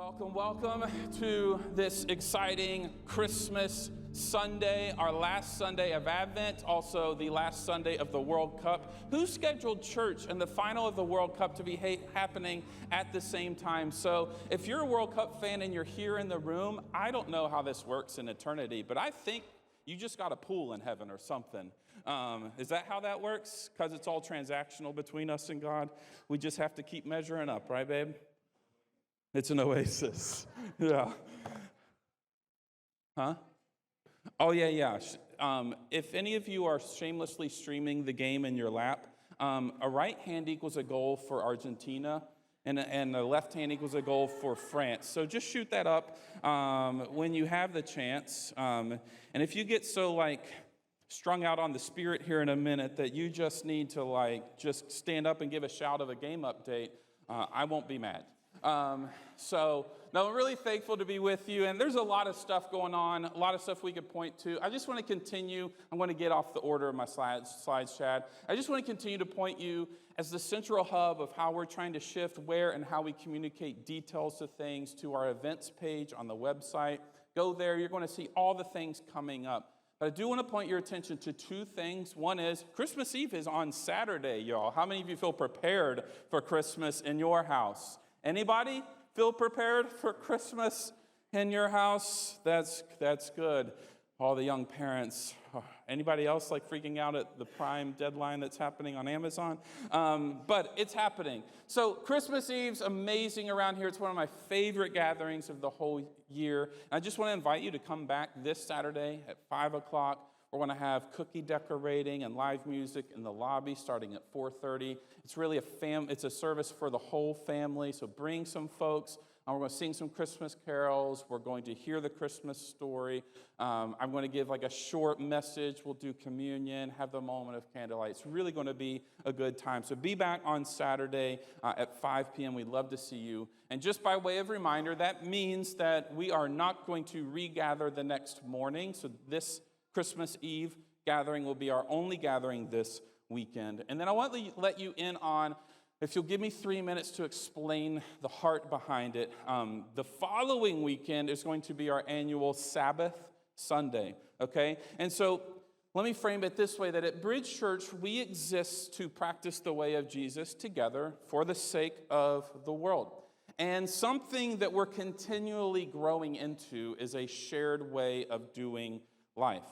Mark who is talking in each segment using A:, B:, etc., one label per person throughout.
A: Welcome, welcome to this exciting Christmas Sunday, our last Sunday of Advent, also the last Sunday of the World Cup. Who scheduled church and the final of the World Cup to be happening at the same time? So if you're a World Cup fan and you're here in the room, I don't know how this works in eternity, but I think you just got a pool in heaven or something. Is that how that works? Because it's all transactional between us and God. We just have to keep measuring up, right, babe? It's an oasis. Yeah. Huh? Oh, yeah. If any of you are shamelessly streaming the game in your lap, a right hand equals a goal for Argentina, and a left hand equals a goal for France. So just shoot that up when you have the chance. And if you get so, strung out on the spirit here in a minute that you just need to, just stand up and give a shout of a game update, I won't be mad. I'm really thankful to be with you, and there's a lot of stuff going on, a lot of stuff we could point to. I just want to continue. I'm going to get off the order of my slides, Chad. I just want to continue to point you as the central hub of how we're trying to shift where and how we communicate details to things to our events page on the website. Go there. You're going to see all the things coming up. But I do want to point your attention to two things. One is Christmas Eve is on Saturday, y'all. How many of you feel prepared for Christmas in your house? Anybody feel prepared for Christmas in your house? That's good. All the young parents. Anybody else freaking out at the Prime deadline that's happening on Amazon? But it's happening. So Christmas Eve's amazing around here. It's one of my favorite gatherings of the whole year. And I just want to invite you to come back this Saturday at 5 o'clock. We're going to have cookie decorating and live music in the lobby starting at 4:30. It's really it's a service for the whole family, so bring some folks. We're going to sing some Christmas carols. We're going to hear the Christmas story. I'm going to give a short message. We'll do communion, have the moment of candlelight. It's really going to be a good time. So be back on Saturday at 5 p.m. We'd love to see you. And just by way of reminder, that means that we are not going to regather the next morning. So this Christmas Eve gathering will be our only gathering this weekend. And then I want to let you in on, if you'll give me 3 minutes to explain the heart behind it, the following weekend is going to be our annual Sabbath Sunday, okay? And so let me frame it this way, that at Bridge Church, we exist to practice the way of Jesus together for the sake of the world. And something that we're continually growing into is a shared way of doing life.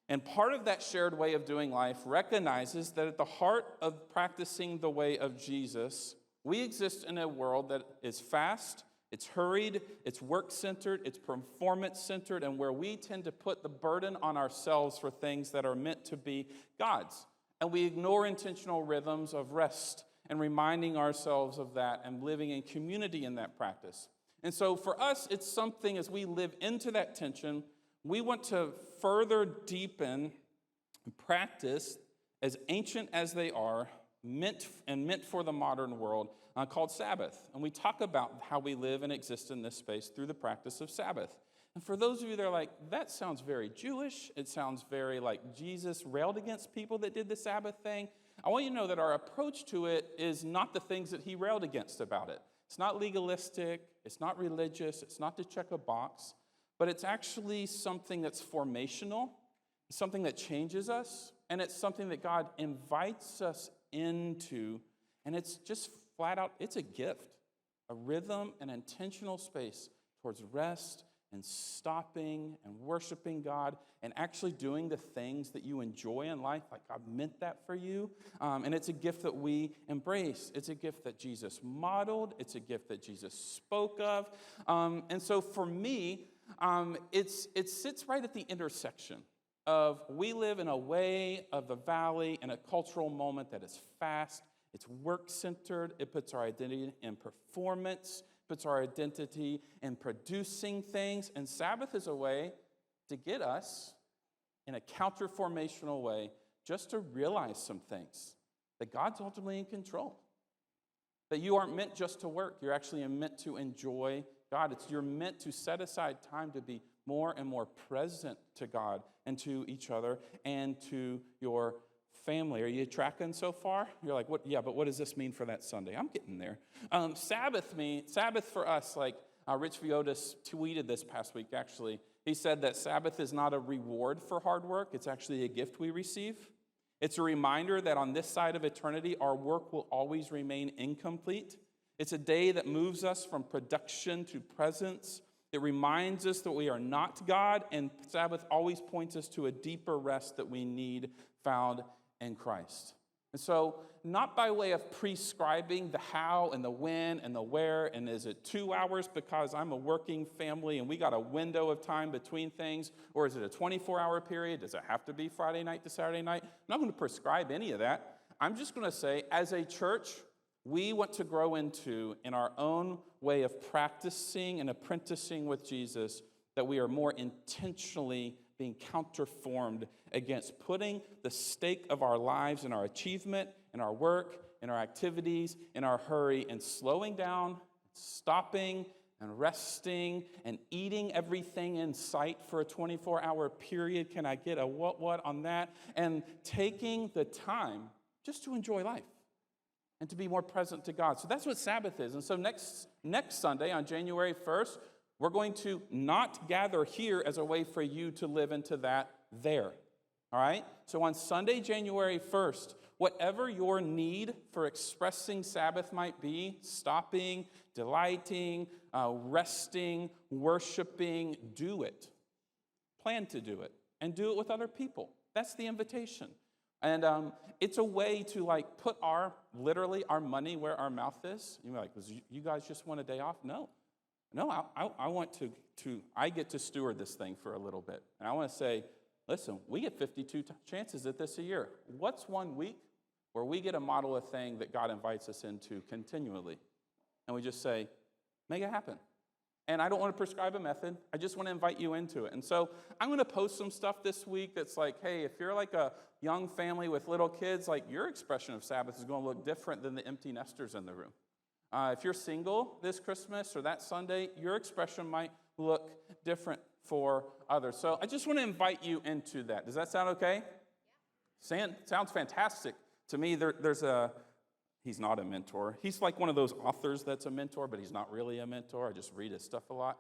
A: And part of that shared way of doing life recognizes that at the heart of practicing the way of Jesus, we exist in a world that is fast, it's hurried, it's work-centered, it's performance-centered, and where we tend to put the burden on ourselves for things that are meant to be God's. And we ignore intentional rhythms of rest and reminding ourselves of that and living in community in that practice. And so for us, it's something as we live into that tension, we want to further deepen practice as ancient as they are, meant for the modern world, called Sabbath. And we talk about how we live and exist in this space through the practice of Sabbath. And for those of you that are that sounds very Jewish, it sounds very like Jesus railed against people that did the Sabbath thing, I want you to know that our approach to it is not the things that he railed against about it. It's not legalistic, it's not religious, it's not to check a box. But it's actually something that's formational, it's something that changes us, and it's something that God invites us into, and it's just flat out, it's a gift, a rhythm, an intentional space towards rest and stopping and worshiping God and actually doing the things that you enjoy in life, like God meant that for you, and it's a gift that we embrace. It's a gift that Jesus modeled. It's a gift that Jesus spoke of, and so for me, it sits right at the intersection of we live in a way of the valley in a cultural moment that is fast, it's work-centered, it puts our identity in performance, puts our identity in producing things, and Sabbath is a way to get us in a counter-formational way just to realize some things, that God's ultimately in control, that you aren't meant just to work, you're actually meant to enjoy God. You're meant to set aside time to be more and more present to God and to each other and to your family. Are you tracking so far? You're like, what? Yeah, but what does this mean for that Sunday? I'm getting there. Sabbath for us, Rich Viotis tweeted this past week, actually. He said that Sabbath is not a reward for hard work. It's actually a gift we receive. It's a reminder that on this side of eternity, our work will always remain incomplete. It's a day that moves us from production to presence. It reminds us that we are not God, and Sabbath always points us to a deeper rest that we need found in Christ. And so, not by way of prescribing the how and the when and the where, and is it 2 hours because I'm a working family and we got a window of time between things, or is it a 24-hour period? Does it have to be Friday night to Saturday night? I'm not going to prescribe any of that. I'm just going to say, as a church, we want to grow into, in our own way of practicing and apprenticing with Jesus, that we are more intentionally being counterformed against putting the stake of our lives in our achievement, in our work, in our activities, in our hurry, and slowing down, stopping, and resting, and eating everything in sight for a 24-hour period. Can I get a what on that? And taking the time just to enjoy life and to be more present to God. So that's what Sabbath is. And so next Sunday, on January 1st, we're going to not gather here as a way for you to live into that there. All right? So on Sunday, January 1st, whatever your need for expressing Sabbath might be, stopping, delighting, resting, worshiping, do it. Plan to do it. And do it with other people. That's the invitation. And it's a way to put literally our money where our mouth is. You're like, you guys just want a day off? No, I want I get to steward this thing for a little bit. And I want to say, listen, we get 52 chances at this a year. What's 1 week where we get to model a thing that God invites us into continually? And we just say, make it happen. And I don't want to prescribe a method. I just want to invite you into it. And so I'm going to post some stuff this week that's like, hey, if you're like a young family with little kids, your expression of Sabbath is going to look different than the empty nesters in the room. If you're single this Christmas or that Sunday, your expression might look different for others. So I just want to invite you into that. Does that sound okay? Yeah. Sounds fantastic. To me, he's not a mentor. He's like one of those authors that's a mentor, but he's not really a mentor. I just read his stuff a lot.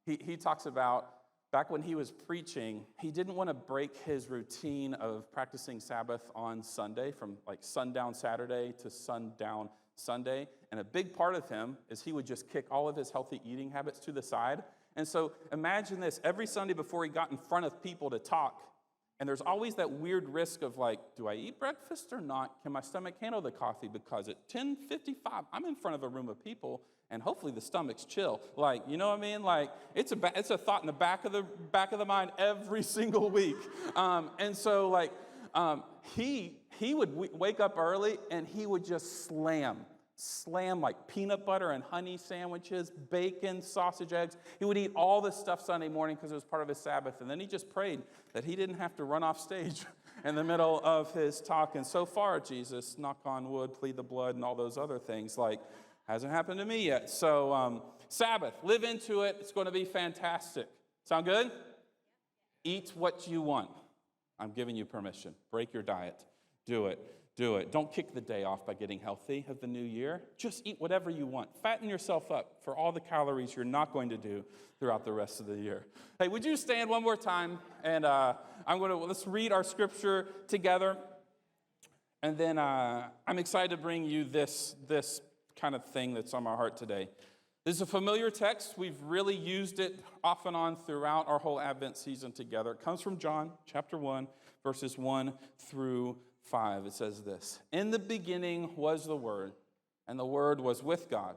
A: He talks about back when he was preaching, he didn't want to break his routine of practicing Sabbath on Sunday from sundown Saturday to sundown Sunday. And a big part of him is he would just kick all of his healthy eating habits to the side. And so imagine this, every Sunday before he got in front of people to talk, and there's always that weird risk of do I eat breakfast or not? Can my stomach handle the coffee? Because at 10:55, I'm in front of a room of people, and hopefully the stomach's chill. You know what I mean? It's a thought in the back of the mind every single week. And so he would wake up early and he would just slam peanut butter and honey sandwiches, bacon, sausage, eggs. He would eat all this stuff Sunday morning because it was part of his Sabbath. And then he just prayed that he didn't have to run off stage in the middle of his talk. And so far, Jesus, knock on wood, plead the blood, and all those other things, hasn't happened to me yet. So Sabbath, live into it. It's going to be fantastic. Sound good? Eat what you want. I'm giving you permission. Break your diet. Do it. Do it. Don't kick the day off by getting healthy of the new year. Just eat whatever you want. Fatten yourself up for all the calories you're not going to do throughout the rest of the year. Hey, would you stand one more time? And let's read our scripture together. And then I'm excited to bring you this kind of thing that's on my heart today. This is a familiar text. We've really used it off and on throughout our whole Advent season together. It comes from John chapter 1, verses 1 through 5. It says this: In the beginning was the Word, and the Word was with God,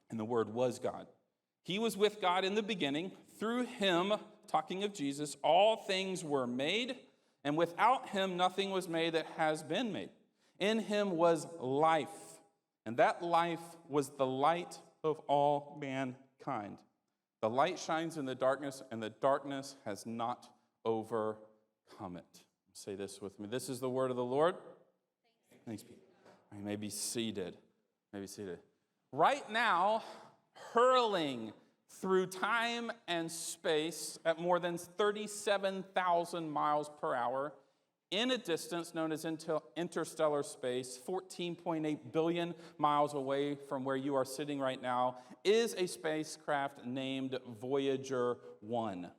A: and the Word was God. He was with God in the beginning. Through him, talking of Jesus, all things were made, and without him nothing was made that has been made. In him was life, and that life was the light of all mankind. The light shines in the darkness, and the darkness has not overcome it. Say this with me. This is the word of the Lord. Thanks be. You may be seated. Right now, hurling through time and space at more than 37,000 miles per hour in a distance known as interstellar space, 14.8 billion miles away from where you are sitting right now, is a spacecraft named Voyager 1.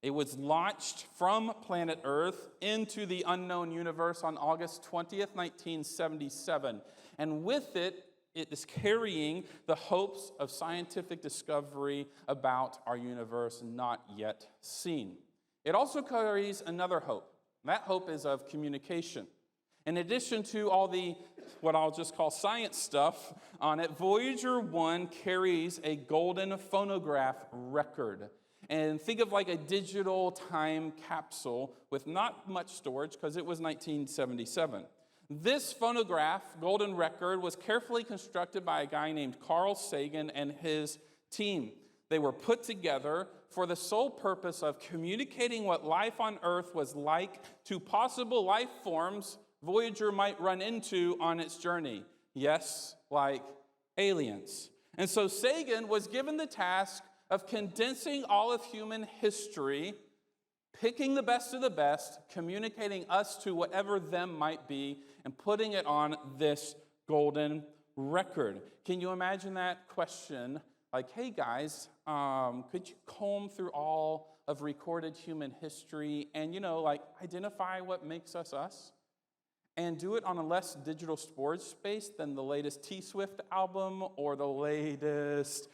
A: It was launched from planet Earth into the unknown universe on August 20th, 1977. And with it, it is carrying the hopes of scientific discovery about our universe not yet seen. It also carries another hope. That hope is of communication. In addition to all the, what I'll just call science stuff on it, Voyager 1 carries a golden phonograph record. And think of like a digital time capsule with not much storage because it was 1977. This phonograph, golden record, was carefully constructed by a guy named Carl Sagan and his team. They were put together for the sole purpose of communicating what life on Earth was like to possible life forms Voyager might run into on its journey. Yes, like aliens. And so Sagan was given the task of condensing all of human history, picking the best of the best, communicating us to whatever them might be, and putting it on this golden record. Can you imagine that question? Like, hey guys, could you comb through all of recorded human history and, like identify what makes us us? And do it on a less digital storage space than the latest T-Swift album or the latest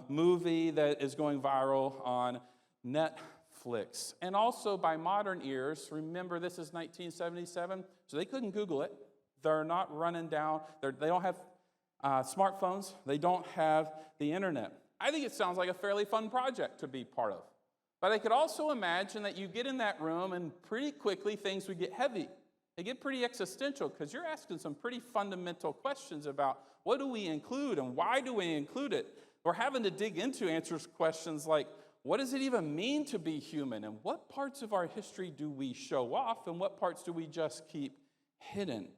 A: movie that is going viral on Netflix. And also by modern ears, remember this is 1977, so they couldn't Google it. They're not running down, they don't have smartphones, they don't have the internet. I think it sounds like a fairly fun project to be part of. But I could also imagine that you get in that room and pretty quickly things would get heavy. They get pretty existential because you're asking some pretty fundamental questions about what do we include and why do we include it? We're having to dig into answers questions like, what does it even mean to be human? And what parts of our history do we show off and what parts do we just keep hidden?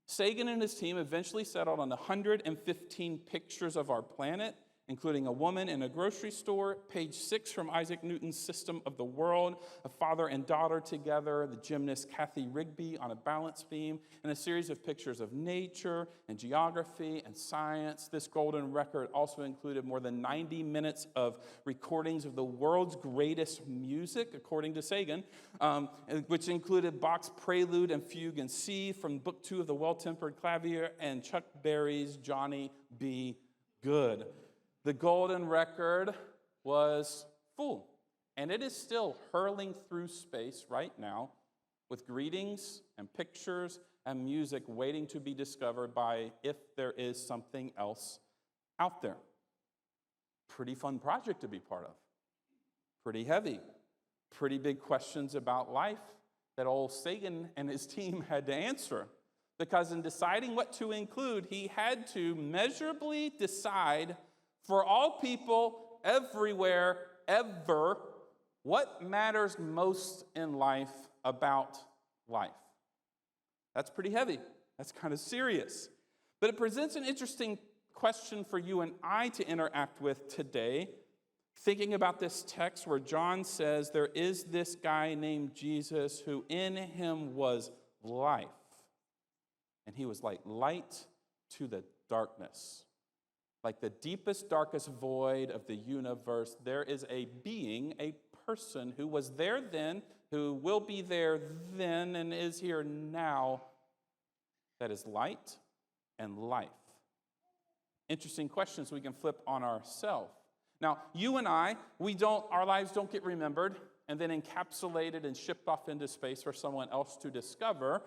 A: Sagan and his team eventually settled on 115 pictures of our planet, including a woman in a grocery store, page 6 from Isaac Newton's System of the World, a father and daughter together, the gymnast Kathy Rigby on a balance beam, and a series of pictures of nature and geography and science. This golden record also included more than 90 minutes of recordings of the world's greatest music, according to Sagan, which included Bach's Prelude and Fugue in C from Book 2 of the Well-Tempered Clavier and Chuck Berry's Johnny B. Goode. The golden record was full, and it is still hurling through space right now with greetings and pictures and music waiting to be discovered by if there is something else out there. Pretty fun project to be part of. Pretty heavy. Pretty big questions about life that old Sagan and his team had to answer. Because in deciding what to include, he had to measurably decide for all people, everywhere, ever, what matters most in life about life? That's pretty heavy. That's kind of serious. But it presents an interesting question for you and I to interact with today, thinking about this text where John says there is this guy named Jesus who in him was life. And he was like light to the darkness. Like the deepest, darkest void of the universe, there is a being, a person who was there then, who will be there then, and is here now, that is light and life. Interesting questions we can flip on ourselves. Now, you and I, our lives don't get remembered and then encapsulated and shipped off into space for someone else to discover.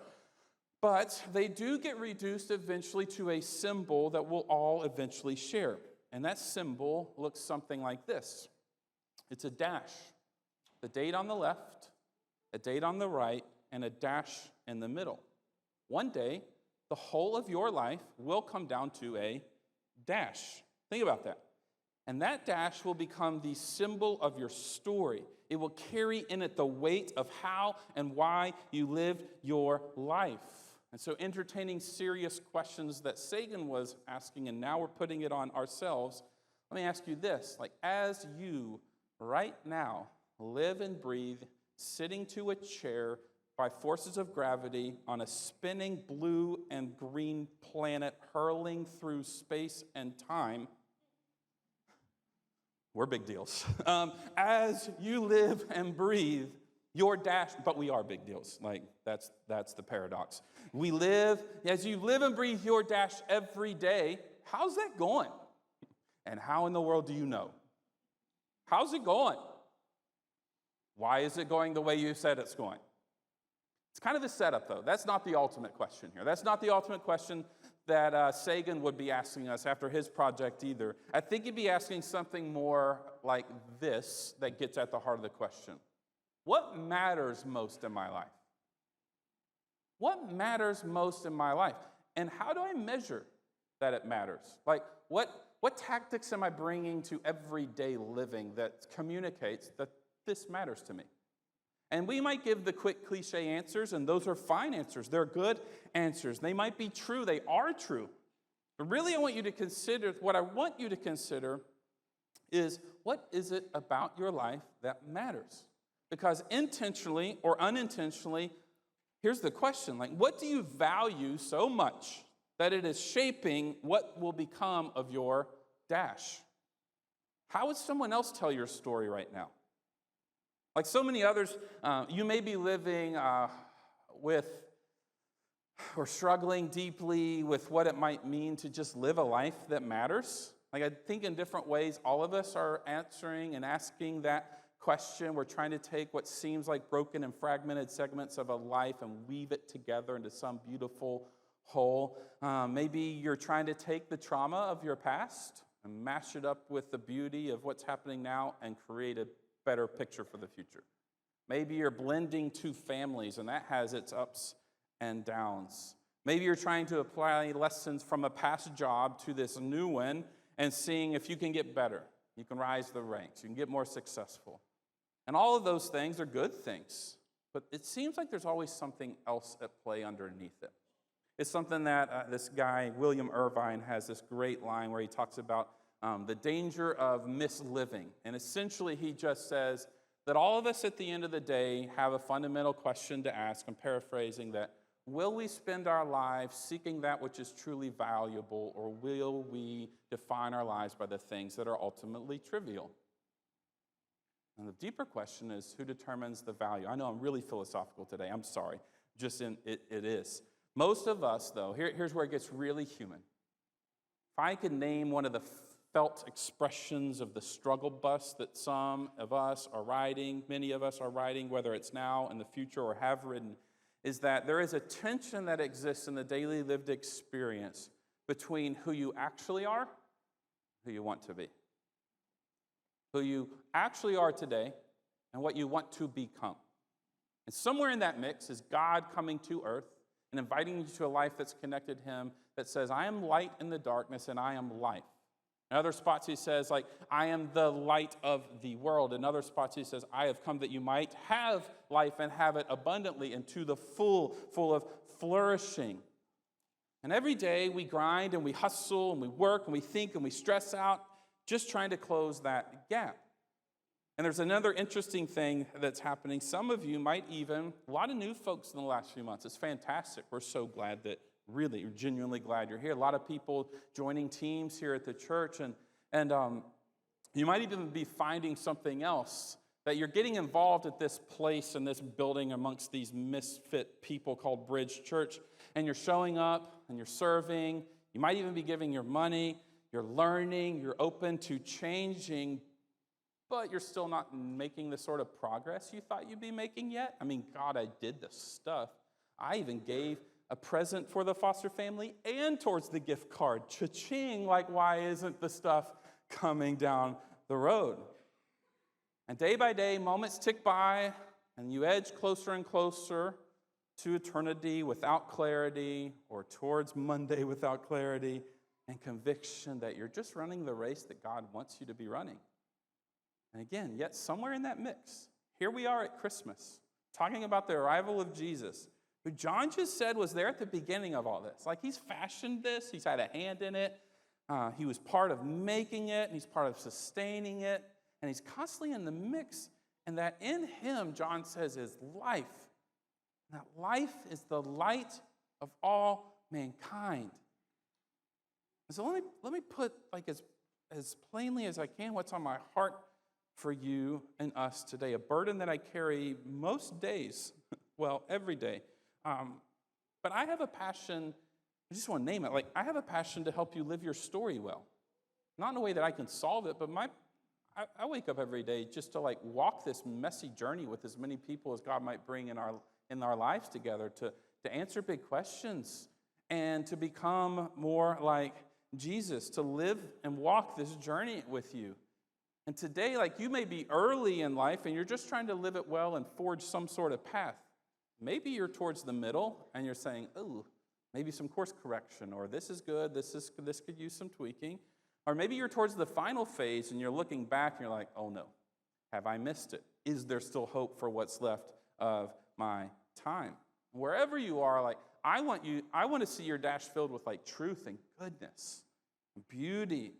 A: But they do get reduced eventually to a symbol that we'll all eventually share. And that symbol looks something like this. It's a dash. The date on the left, a date on the right, and a dash in the middle. One day, the whole of your life will come down to a dash. Think about that. And that dash will become the symbol of your story. It will carry in it the weight of how and why you lived your life. And so entertaining serious questions that Sagan was asking, and now we're putting it on ourselves. Let me ask you this, as you right now live and breathe, sitting to a chair, by forces of gravity on a spinning blue and green planet hurling through space and time, we're big deals. As you live and breathe, your dash, but we are big deals. Like, that's the paradox. As you live and breathe your dash every day, how's that going? And how in the world do you know? How's it going? Why is it going the way you said it's going? It's kind of the setup, though. That's not the ultimate question here. That's not the ultimate question that Sagan would be asking us after his project either. I think he'd be asking something more like this that gets at the heart of the question. What matters most in my life? What matters most in my life? And how do I measure that it matters? Like, what tactics am I bringing to everyday living that communicates that this matters to me? And we might give the quick cliche answers, and those are fine answers. They're good answers. They might be true. They are true. But really, what I want you to consider is, what is it about your life that matters? Because intentionally or unintentionally, here's the question, like, what do you value so much that it is shaping what will become of your dash? How would someone else tell your story right now? Like so many others, you may be living with or struggling deeply with what it might mean to just live a life that matters. Like, I think in different ways, all of us are answering and asking that question. We're trying to take what seems like broken and fragmented segments of a life and weave it together into some beautiful whole. Maybe you're trying to take the trauma of your past and mash it up with the beauty of what's happening now and create a better picture for the future. Maybe you're blending two families, and that has its ups and downs. Maybe you're trying to apply lessons from a past job to this new one and seeing if you can get better. You can rise the ranks. You can get more successful. And all of those things are good things, but it seems like there's always something else at play underneath it. It's something that this guy, William Irvine, has this great line where he talks about the danger of misliving. And essentially, he just says that all of us at the end of the day have a fundamental question to ask. I'm paraphrasing that. Will we spend our lives seeking that which is truly valuable, or will we define our lives by the things that are ultimately trivial? And the deeper question is, who determines the value? I know I'm really philosophical today. I'm sorry. It is. Most of us, though, here's where it gets really human. If I could name one of the felt expressions of the struggle bus that some of us are riding, many of us are riding, whether it's now, in the future, or have ridden, is that there is a tension that exists in the daily lived experience between who you actually are, who you want to be. Who you actually are today and what you want to become. And somewhere in that mix is God coming to earth and inviting you to a life that's connected to him, that says, I am light in the darkness and I am life. In other spots he says, like, I am the light of the world. In other spots he says, I have come that you might have life and have it abundantly and to the full of flourishing. And every day we grind and we hustle and we work and we think and we stress out, just trying to close that gap. And there's another interesting thing that's happening. Some of you might even, a lot of new folks in the last few months. It's fantastic. We're so glad that, really, genuinely glad you're here. A lot of people joining teams here at the church. And you might even be finding something else, that you're getting involved at this place in this building amongst these misfit people called Bridge Church. And you're showing up and you're serving. You might even be giving your money. You're learning, you're open to changing, but you're still not making the sort of progress you thought you'd be making yet. I mean, God, I did this stuff. I even gave a present for the foster family and towards the gift card. Cha-ching, like, why isn't the stuff coming down the road? And day by day, moments tick by, and you edge closer and closer to eternity without clarity, or towards Monday without clarity, and conviction that you're just running the race that God wants you to be running. And again, yet somewhere in that mix, here we are at Christmas, talking about the arrival of Jesus, who John just said was there at the beginning of all this. Like, he's fashioned this, he's had a hand in it, he was part of making it, and he's part of sustaining it, and he's constantly in the mix, and that in him, John says, is life. And that life is the light of all mankind. And so let me put like as plainly as I can what's on my heart for you and us today, a burden that I carry most days, well, every day. But I have a passion, I just want to name it, like I have a passion to help you live your story well. Not in a way that I can solve it, but I wake up every day just to like walk this messy journey with as many people as God might bring in our lives together to answer big questions and to become more like Jesus, to live and walk this journey with you. And today, like you may be early in life and you're just trying to live it well and forge some sort of path. Maybe you're towards the middle and you're saying, oh, maybe some course correction, or this is good, this could use some tweaking. Or maybe you're towards the final phase and you're looking back and you're like, oh no, have I missed it? Is there still hope for what's left of my time? Wherever you are, like I want to see your dash filled with like truth and goodness, and beauty,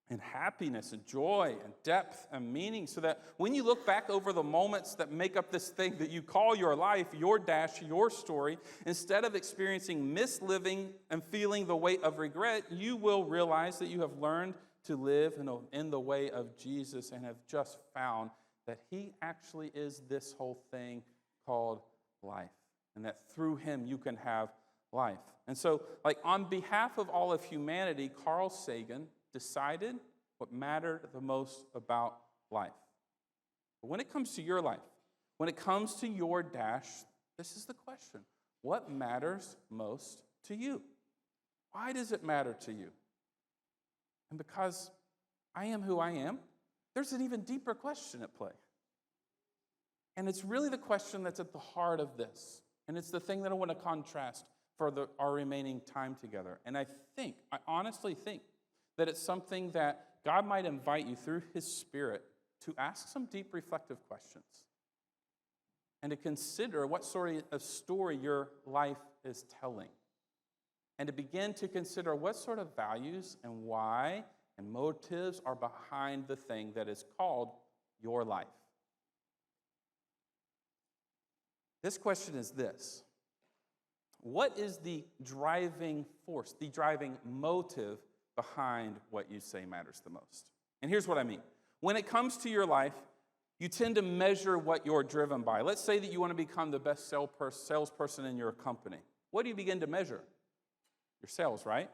A: and happiness and joy and depth and meaning, so that when you look back over the moments that make up this thing that you call your life, your dash, your story, instead of experiencing misliving and feeling the weight of regret, you will realize that you have learned to live in the way of Jesus and have just found that he actually is this whole thing called life, and that through him you can have life. And so, like on behalf of all of humanity, Carl Sagan decided what mattered the most about life. But when it comes to your life, when it comes to your dash, this is the question. What matters most to you? Why does it matter to you? And because I am who I am, there's an even deeper question at play. And it's really the question that's at the heart of this. And it's the thing that I want to contrast for our remaining time together. And I honestly think, that it's something that God might invite you through his Spirit to ask some deep reflective questions and to consider what sort of story your life is telling, and to begin to consider what sort of values and why and motives are behind the thing that is called your life. This question is this: what is the driving force, the driving motive behind what you say matters the most? And here's what I mean. When it comes to your life, you tend to measure what you're driven by. Let's say that you want to become the best salesperson in your company. What do you begin to measure? Your sales, right?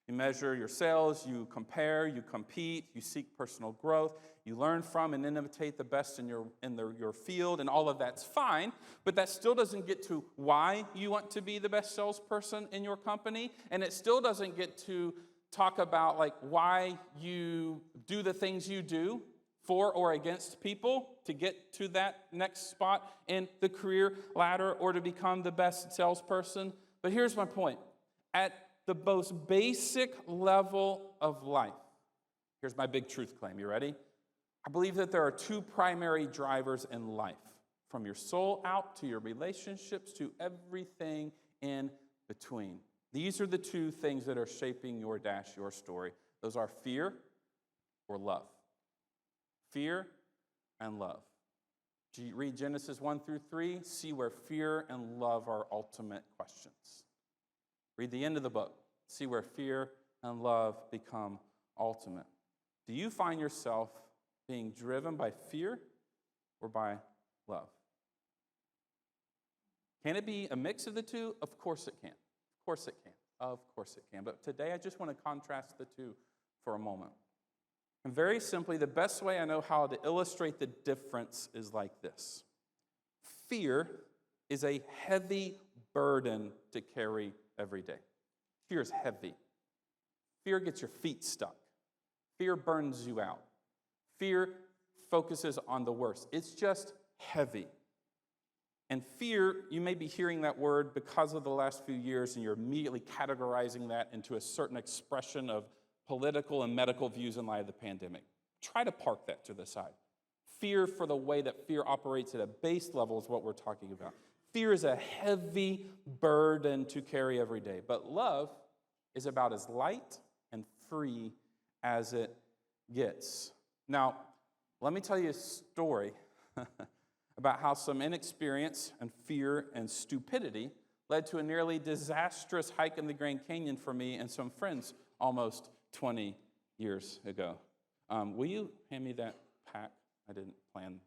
A: You measure your sales, you compare, you compete, you seek personal growth, you learn from and imitate the best in your field, and all of that's fine, but that still doesn't get to why you want to be the best salesperson in your company, and it still doesn't get to talk about like why you do the things you do for or against people to get to that next spot in the career ladder or to become the best salesperson. But here's my point. At the most basic level of life, here's my big truth claim. You ready? I believe that there are two primary drivers in life, from your soul out to your relationships to everything in between. These are the two things that are shaping your dash, your story. Those are fear or love. Fear and love. Read Genesis 1-3, see where fear and love are ultimate questions. Read the end of the book, see where fear and love become ultimate. Do you find yourself being driven by fear or by love? Can it be a mix of the two? Of course it can. Of course it can. Of course it can. But today I just want to contrast the two for a moment. And very simply, the best way I know how to illustrate the difference is like this. Fear is a heavy burden to carry every day. Fear is heavy. Fear gets your feet stuck. Fear burns you out. Fear focuses on the worst. It's just heavy. And fear, you may be hearing that word because of the last few years, and you're immediately categorizing that into a certain expression of political and medical views in light of the pandemic. Try to park that to the side. Fear, for the way that fear operates at a base level, is what we're talking about. Fear is a heavy burden to carry every day, but love is about as light and free as it gets. Now, let me tell you a story about how some inexperience and fear and stupidity led to a nearly disastrous hike in the Grand Canyon for me and some friends almost 20 years ago. Will you hand me that pack? I didn't plan.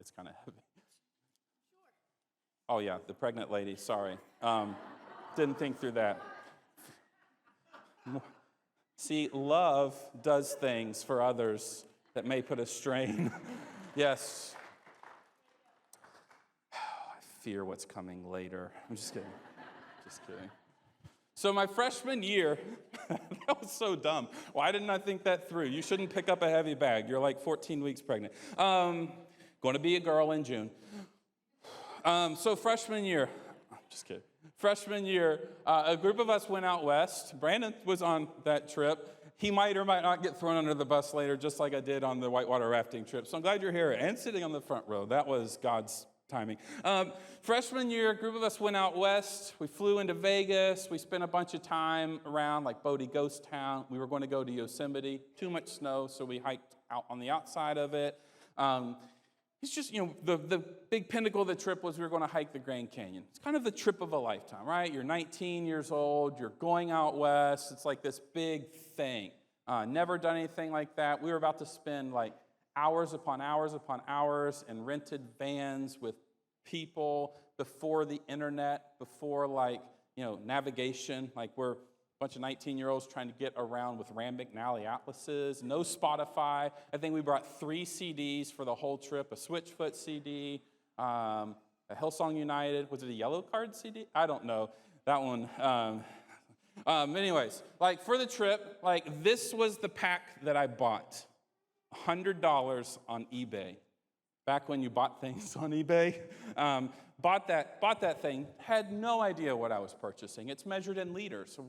A: It's kind of heavy. Oh, yeah, the pregnant lady, sorry. Didn't think through that. See, love does things for others that may put a strain. Yes. I fear what's coming later. I'm just kidding. Just kidding. So my freshman year, that was so dumb. Why didn't I think that through? You shouldn't pick up a heavy bag. You're like 14 weeks pregnant. Going to be a girl in June. So freshman year, just kidding. Freshman year, a group of us went out west. Brandon was on that trip. He might or might not get thrown under the bus later, just like I did on the whitewater rafting trip. So I'm glad you're here and sitting on the front row. That was God's timing. Freshman year, a group of us went out west. We flew into Vegas. We spent a bunch of time around like Bodie Ghost Town. We were going to go to Yosemite. Too much snow, so we hiked out on the outside of it. It's just, the big pinnacle of the trip was we were going to hike the Grand Canyon. It's kind of the trip of a lifetime, right? You're 19 years old. You're going out west. It's like this big thing. Never done anything like that. We were about to spend like hours upon hours upon hours in rented vans with people before the internet, before navigation. Like we're a bunch of 19-year-olds trying to get around with Rand McNally atlases, no Spotify. I think we brought 3 CDs for the whole trip, a Switchfoot CD, a Hillsong United. Was it a Yellow Card CD? I don't know. That one. Anyways, for the trip, this was the pack that I bought. $100 on eBay. Back when you bought things on eBay. Bought that thing, had no idea what I was purchasing. It's measured in liters. So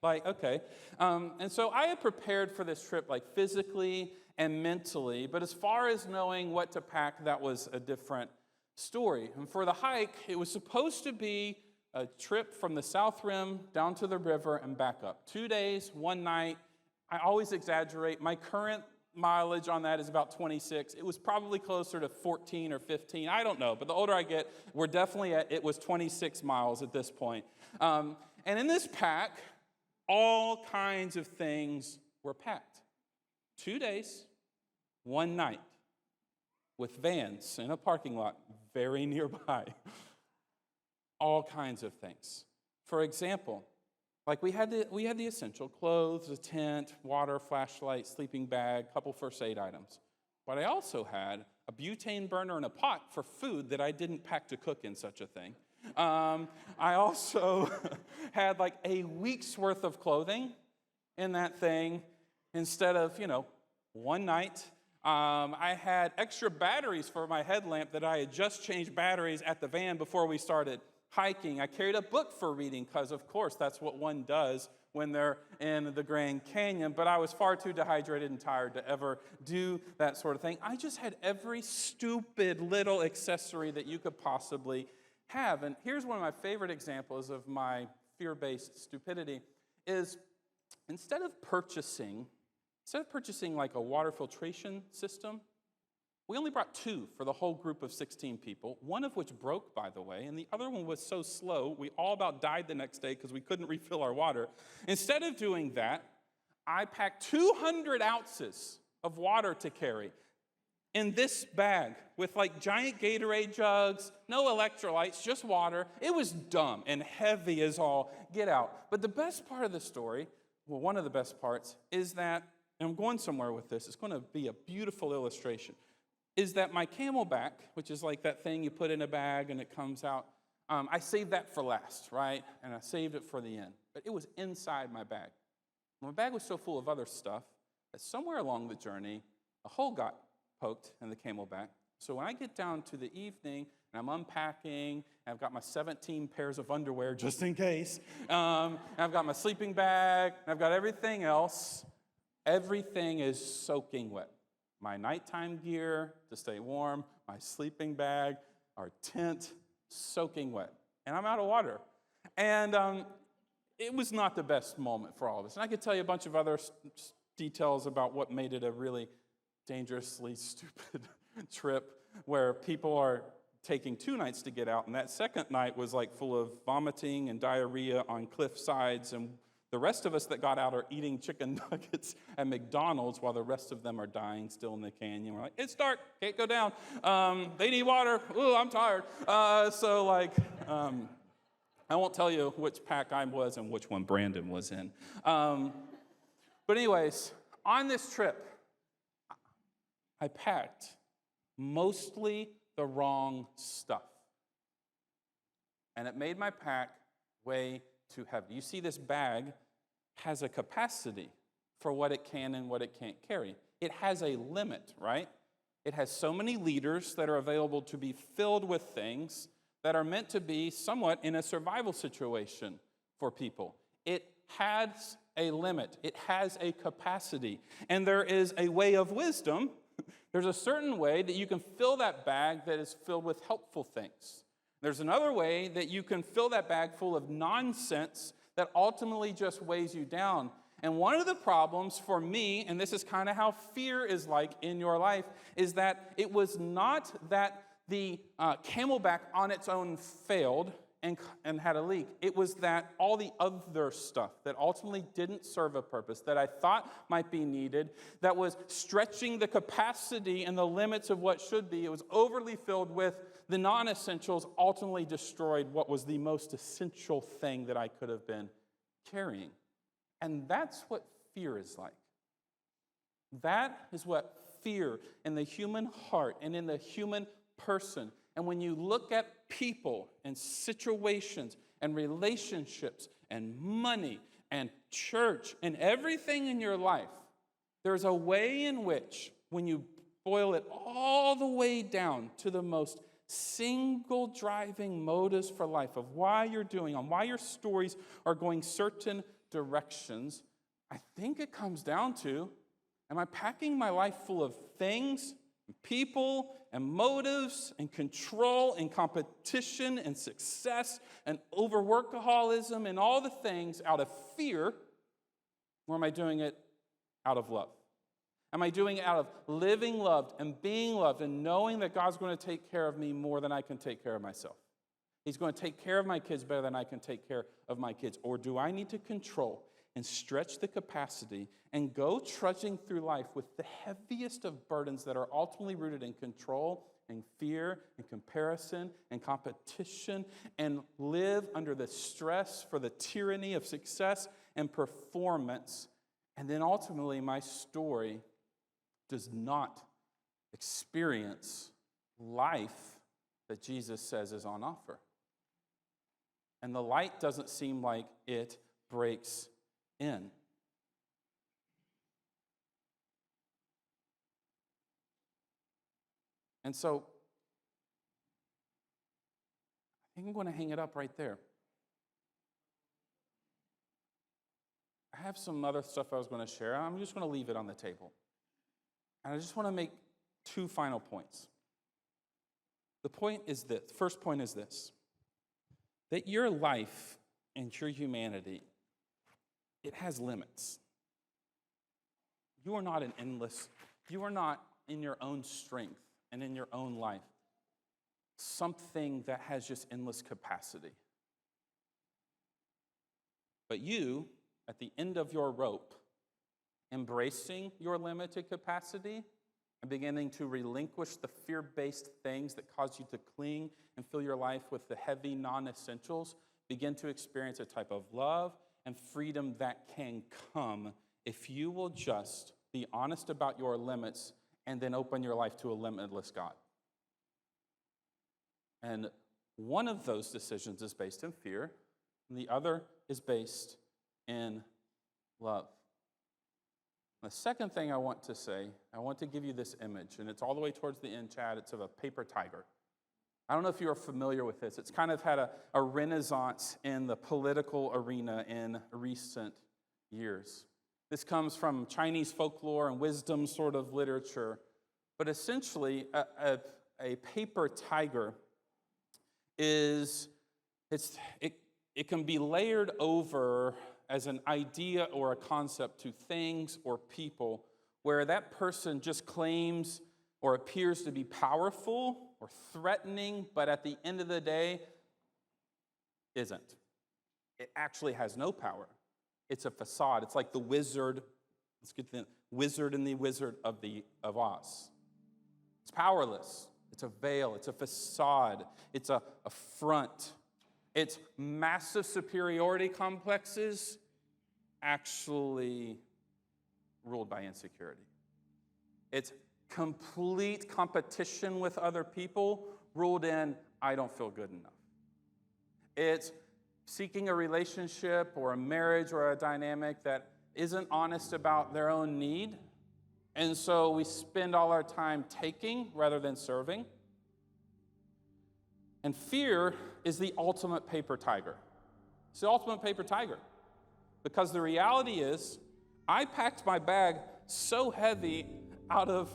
A: okay. And so I had prepared for this trip, physically and mentally. But as far as knowing what to pack, that was a different story. And for the hike, it was supposed to be a trip from the South Rim down to the river and back up. 2 days, 1 night. I always exaggerate. My current mileage on that is about 26. It was probably closer to 14 or 15. I don't know. But the older I get, we're definitely it was 26 miles at this point. And in this pack, all kinds of things were packed. 2 days, 1 night, with vans in a parking lot very nearby. All kinds of things. For example, we had the essential clothes, a tent, water, flashlight, sleeping bag, couple first aid items. But I also had a butane burner and a pot for food that I didn't pack to cook in such a thing. I also had a week's worth of clothing in that thing instead of, 1 night. I had extra batteries for my headlamp that I had just changed batteries at the van before we started hiking. I carried a book for reading because, of course, that's what one does when they're in the Grand Canyon. But I was far too dehydrated and tired to ever do that sort of thing. I just had every stupid little accessory that you could possibly have. And here's one of my favorite examples of my fear-based stupidity is instead of purchasing a water filtration system, we only brought 2 for the whole group of 16 people, one of which broke, by the way, and the other one was so slow, we all about died the next day because we couldn't refill our water. Instead of doing that, I packed 200 ounces of water to carry in this bag with giant Gatorade jugs, no electrolytes, just water. It was dumb and heavy as all get out. But the best part of the story, one of the best parts, is that, and I'm going somewhere with this, it's going to be a beautiful illustration, is that my Camelback, which is that thing you put in a bag and it comes out, I saved that for last, right? And I saved it for the end. But it was inside my bag. My bag was so full of other stuff that somewhere along the journey, a hole got poked in the Camelback. So when I get down to the evening and I'm unpacking, and I've got my 17 pairs of underwear just in case, and I've got my sleeping bag, and I've got everything else, everything is soaking wet. My nighttime gear to stay warm, my sleeping bag, our tent, soaking wet. And I'm out of water. And it was not the best moment for all of us. And I could tell you a bunch of other details about what made it a really dangerously stupid trip. where people are taking 2 nights to get out, and that second night was like full of vomiting and diarrhea on cliff sides, and the rest of us that got out are eating chicken nuggets at McDonald's while the rest of them are dying still in the canyon. We're like, it's dark, can't go down. They need water. Ooh, I'm tired. I won't tell you which pack I was and which one Brandon was in. But anyways, on this trip, I packed mostly the wrong stuff. And it made my pack way too heavy. You see, this bag has a capacity for what it can and what it can't carry. It has a limit, right? It has so many liters that are available to be filled with things that are meant to be somewhat in a survival situation for people. It has a limit. It has a capacity. And there is a way of wisdom. There's a certain way that you can fill that bag that is filled with helpful things. There's another way that you can fill that bag full of nonsense that ultimately just weighs you down. And one of the problems for me, and this is kind of how fear is like in your life, is that it was not that the Camelback on its own failed and had a leak. It was that all the other stuff that ultimately didn't serve a purpose, that I thought might be needed, that was stretching the capacity and the limits of what should be, it was overly filled with the non-essentials, ultimately destroyed what was the most essential thing that I could have been carrying. And that's what fear is like. That is what fear in the human heart and in the human person. And when you look at people and situations and relationships and money and church and everything in your life, there's a way in which, when you boil it all the way down to the most single driving motives for life of why you're doing and why your stories are going certain directions, I think it comes down to, am I packing my life full of things, people, and motives, and control, and competition, and success, and over-workaholism, and all the things out of fear, or am I doing it out of love? Am I doing it out of living loved and being loved and knowing that God's going to take care of me more than I can take care of myself? He's going to take care of my kids better than I can take care of my kids. Or do I need to control and stretch the capacity and go trudging through life with the heaviest of burdens that are ultimately rooted in control and fear and comparison and competition, and live under the stress for the tyranny of success and performance? And then ultimately my story does not experience life that Jesus says is on offer. And the light doesn't seem like it breaks in. And so, I think I'm going to hang it up right there. I have some other stuff I was going to share. I'm just going to leave it on the table. And I just want to make 2 final points. The first point is this, that your life and your humanity, it has limits. You are not you are not in your own strength and in your own life something that has just endless capacity. But you, at the end of your rope, embracing your limited capacity and beginning to relinquish the fear-based things that cause you to cling and fill your life with the heavy non-essentials, begin to experience a type of love and freedom that can come if you will just be honest about your limits and then open your life to a limitless God. And one of those decisions is based in fear, and the other is based in love. The second thing I want to say, I want to give you this image, and it's all the way towards the end, Chad. It's of a paper tiger. I don't know if you are familiar with this. It's kind of had a renaissance in the political arena in recent years. This comes from Chinese folklore and wisdom sort of literature. But essentially, a paper tiger it can be layered over as an idea or a concept to things or people where that person just claims or appears to be powerful or threatening, but at the end of the day, isn't. It actually has no power. It's a facade. It's like the wizard. Let's get the Wizard and the Wizard of Oz. It's powerless. It's a veil. It's a facade. It's a front. It's massive superiority complexes actually ruled by insecurity. It's complete competition with other people ruled in, I don't feel good enough. It's seeking a relationship or a marriage or a dynamic that isn't honest about their own need. And so we spend all our time taking rather than serving. And fear is the ultimate paper tiger. It's the ultimate paper tiger. Because the reality is, I packed my bag so heavy out of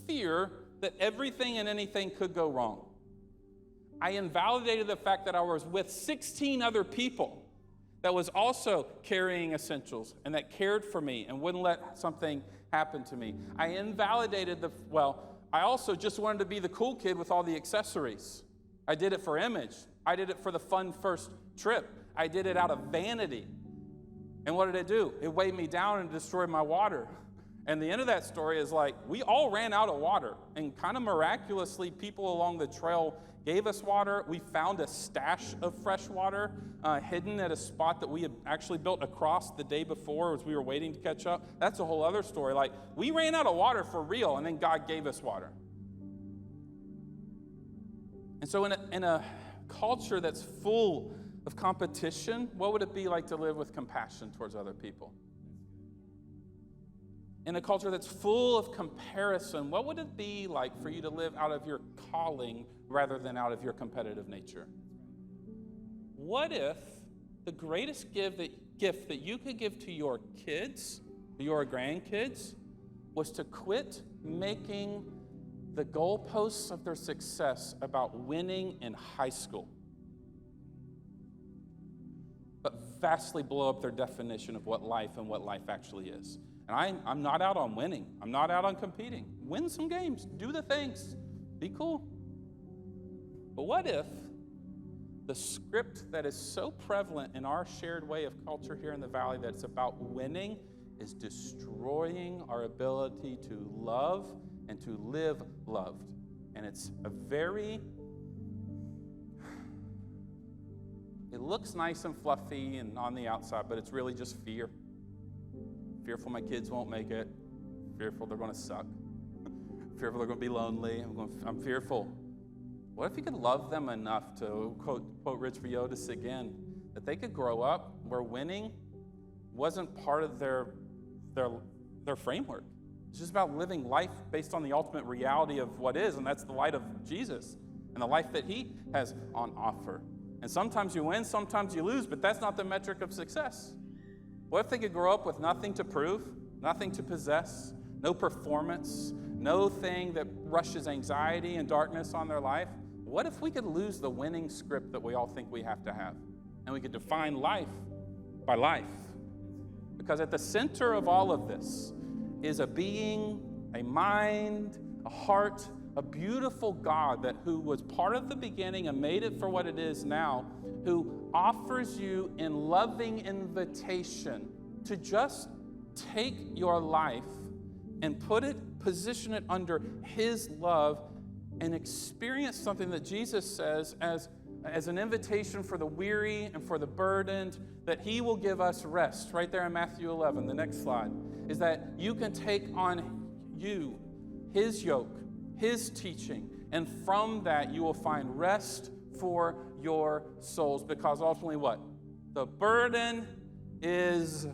A: fear that everything and anything could go wrong. I invalidated the fact that I was with 16 other people that was also carrying essentials and that cared for me and wouldn't let something happen to me. I invalidated I also just wanted to be the cool kid with all the accessories. I did it for image. I did it for the fun first trip. I did it out of vanity. And what did it do? It weighed me down and destroyed my water. And the end of that story is like, we all ran out of water. And kind of miraculously, people along the trail gave us water. We found a stash of fresh water hidden at a spot that we had actually built across the day before as we were waiting to catch up. That's a whole other story. Like, we ran out of water for real, and then God gave us water. And so in a culture that's full of competition, what would it be like to live with compassion towards other people? In a culture that's full of comparison, what would it be like for you to live out of your calling rather than out of your competitive nature? What if the greatest gift that you could give to your kids, your grandkids, was to quit making the goalposts of their success about winning in high school, but vastly blow up their definition of what life actually is? And I'm not out on winning. I'm not out on competing. Win some games. Do the things. Be cool. But what if the script that is so prevalent in our shared way of culture here in the Valley that's about winning is destroying our ability to love and to live loved? And it's it looks nice and fluffy and on the outside, but it's really just fear. Fearful my kids won't make it. Fearful they're going to suck. Fearful they're going to be lonely. I'm fearful. What if you could love them enough to, quote Rich Viotis again, that they could grow up where winning wasn't part of their framework? It's just about living life based on the ultimate reality of what is, and that's the light of Jesus and the life that he has on offer. And sometimes you win, sometimes you lose, but that's not the metric of success. What if they could grow up with nothing to prove, nothing to possess, no performance, no thing that rushes anxiety and darkness on their life? What if we could lose the winning script that we all think we have to have, and we could define life by life? Because at the center of all of this is a being, a mind, a heart, a beautiful God who was part of the beginning and made it for what it is now, who offers you in loving invitation to just take your life and position it under his love and experience something that Jesus says as an invitation for the weary and for the burdened, that he will give us rest. Right there in Matthew 11, the next slide, is that you can take on you his yoke, his teaching, and from that you will find rest for your souls. Because ultimately what? The burden is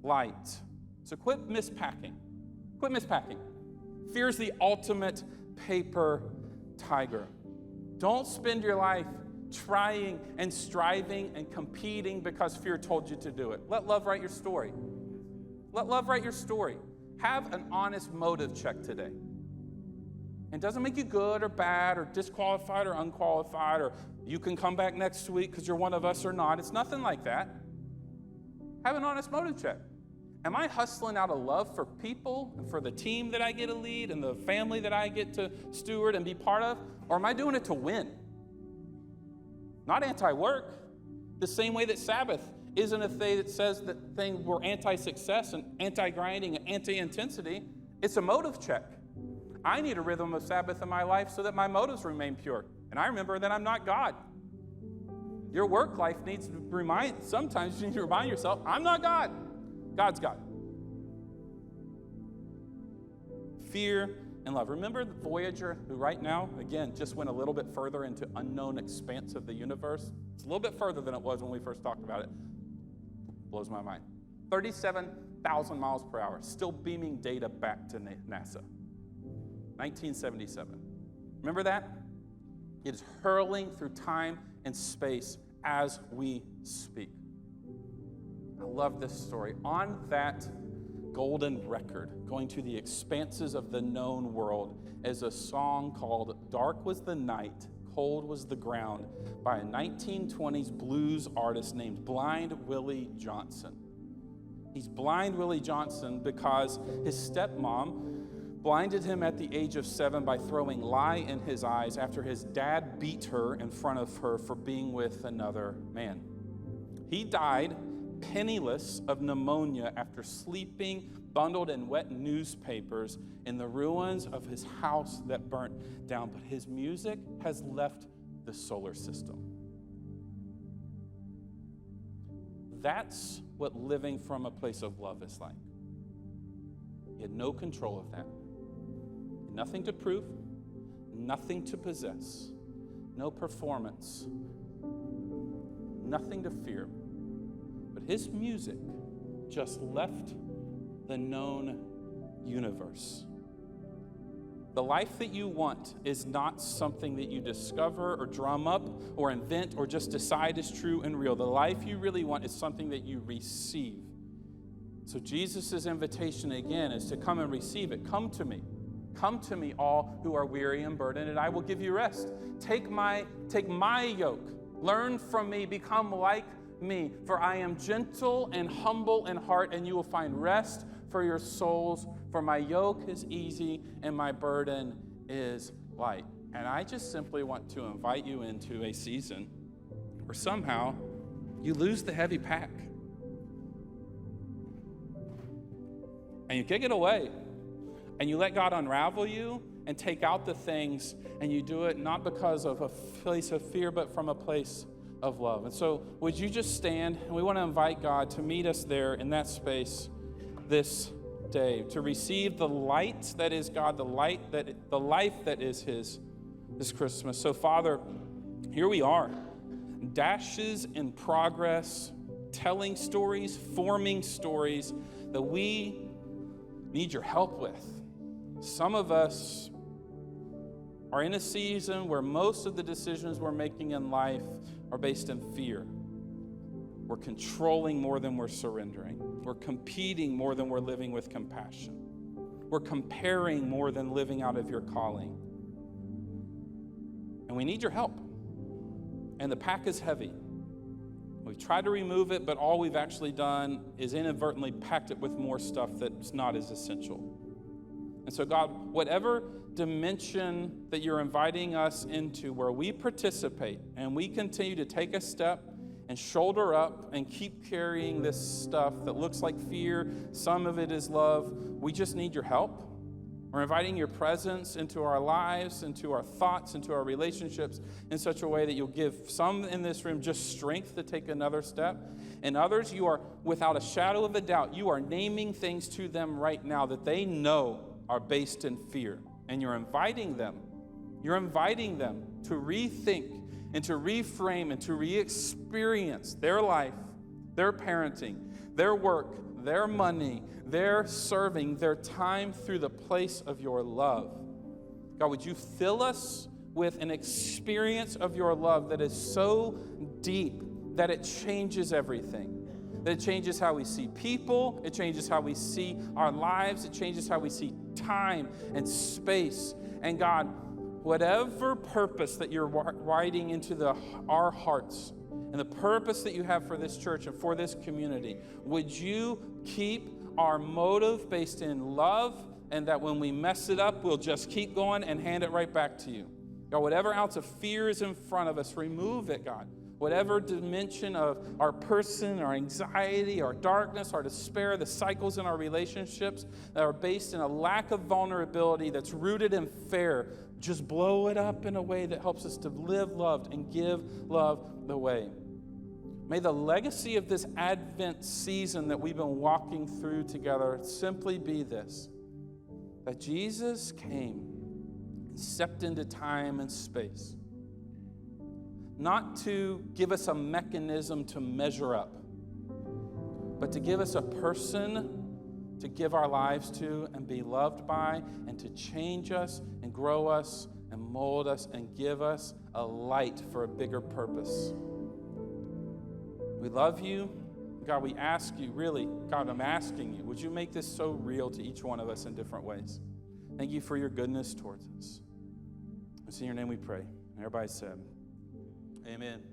A: light. So quit mispacking. Quit mispacking. Fear is the ultimate paper tiger. Don't spend your life trying and striving and competing because fear told you to do it. Let love write your story. Let love write your story. Have an honest motive check today. It doesn't make you good or bad or disqualified or unqualified or you can come back next week because you're one of us or not. It's nothing like that. Have an honest motive check. Am I hustling out of love for people and for the team that I get to lead and the family that I get to steward and be part of? Or am I doing it to win? Not anti-work. The same way that Sabbath isn't a thing that says that we're anti-success and anti-grinding and anti-intensity. It's a motive check. I need a rhythm of Sabbath in my life so that my motives remain pure. And I remember that I'm not God. Your work life needs to sometimes you need to remind yourself, I'm not God. God's God. Fear and love. Remember the Voyager, who right now, again, just went a little bit further into unknown expanse of the universe? It's a little bit further than it was when we first talked about it. Blows my mind. 37,000 miles per hour, still beaming data back to NASA. 1977. Remember that? It is hurling through time and space as we speak. I love this story. On that golden record, going to the expanses of the known world, is a song called Dark Was the Night, Cold Was the Ground by a 1920s blues artist named Blind Willie Johnson. He's Blind Willie Johnson because his stepmom blinded him at the age of 7 by throwing lye in his eyes after his dad beat her in front of her for being with another man. He died penniless of pneumonia after sleeping bundled in wet newspapers in the ruins of his house that burnt down. But his music has left the solar system. That's what living from a place of love is like. He had no control of that. Nothing to prove, nothing to possess, no performance, nothing to fear. But his music just left the known universe. The life that you want is not something that you discover or drum up or invent or just decide is true and real. The life you really want is something that you receive. So Jesus' invitation again is to come and receive it. Come to me. Come to me, all who are weary and burdened, and I will give you rest. Take my yoke. Learn from me. Become like me. For I am gentle and humble in heart, and you will find rest for your souls. For my yoke is easy and my burden is light. And I just simply want to invite you into a season where somehow you lose the heavy pack. And you kick it away. And you let God unravel you and take out the things, and you do it not because of a place of fear, but from a place of love. And so would you just stand, and we want to invite God to meet us there in that space this day, to receive the light that is God, the life that is His this Christmas. So Father, here we are, dashes in progress, telling stories, forming stories that we need your help with. Some of us are in a season where most of the decisions we're making in life are based in fear. We're controlling more than we're surrendering. We're competing more than we're living with compassion. We're comparing more than living out of your calling. And we need your help. And the pack is heavy. We've tried to remove it, but all we've actually done is inadvertently packed it with more stuff that's not as essential. And so, God, whatever dimension that you're inviting us into where we participate and we continue to take a step and shoulder up and keep carrying this stuff that looks like fear, some of it is love, we just need your help. We're inviting your presence into our lives, into our thoughts, into our relationships in such a way that you'll give some in this room just strength to take another step. And others, you are, without a shadow of a doubt, you are naming things to them right now that they know are based in fear. And you're inviting them to rethink and to reframe and to re-experience their life, their parenting, their work, their money, their serving, their time through the place of your love. God, would you fill us with an experience of your love that is so deep that it changes everything. That it changes how we see people, it changes how we see our lives, it changes how we see time and space. And God, whatever purpose that you're writing into our hearts and the purpose that you have for this church and for this community, would you keep our motive based in love, and that when we mess it up, we'll just keep going and hand it right back to you. God, whatever ounce of fear is in front of us, remove it, God. Whatever dimension of our person, our anxiety, our darkness, our despair, the cycles in our relationships that are based in a lack of vulnerability that's rooted in fear, just blow it up in a way that helps us to live loved and give love away. May the legacy of this Advent season that we've been walking through together simply be this, that Jesus came and stepped into time and space, not to give us a mechanism to measure up, but to give us a person to give our lives to and be loved by, and to change us and grow us and mold us and give us a light for a bigger purpose. We love you. God, we ask you, really, God, I'm asking you, would you make this so real to each one of us in different ways? Thank you for your goodness towards us. It's in your name we pray. Everybody said, amen.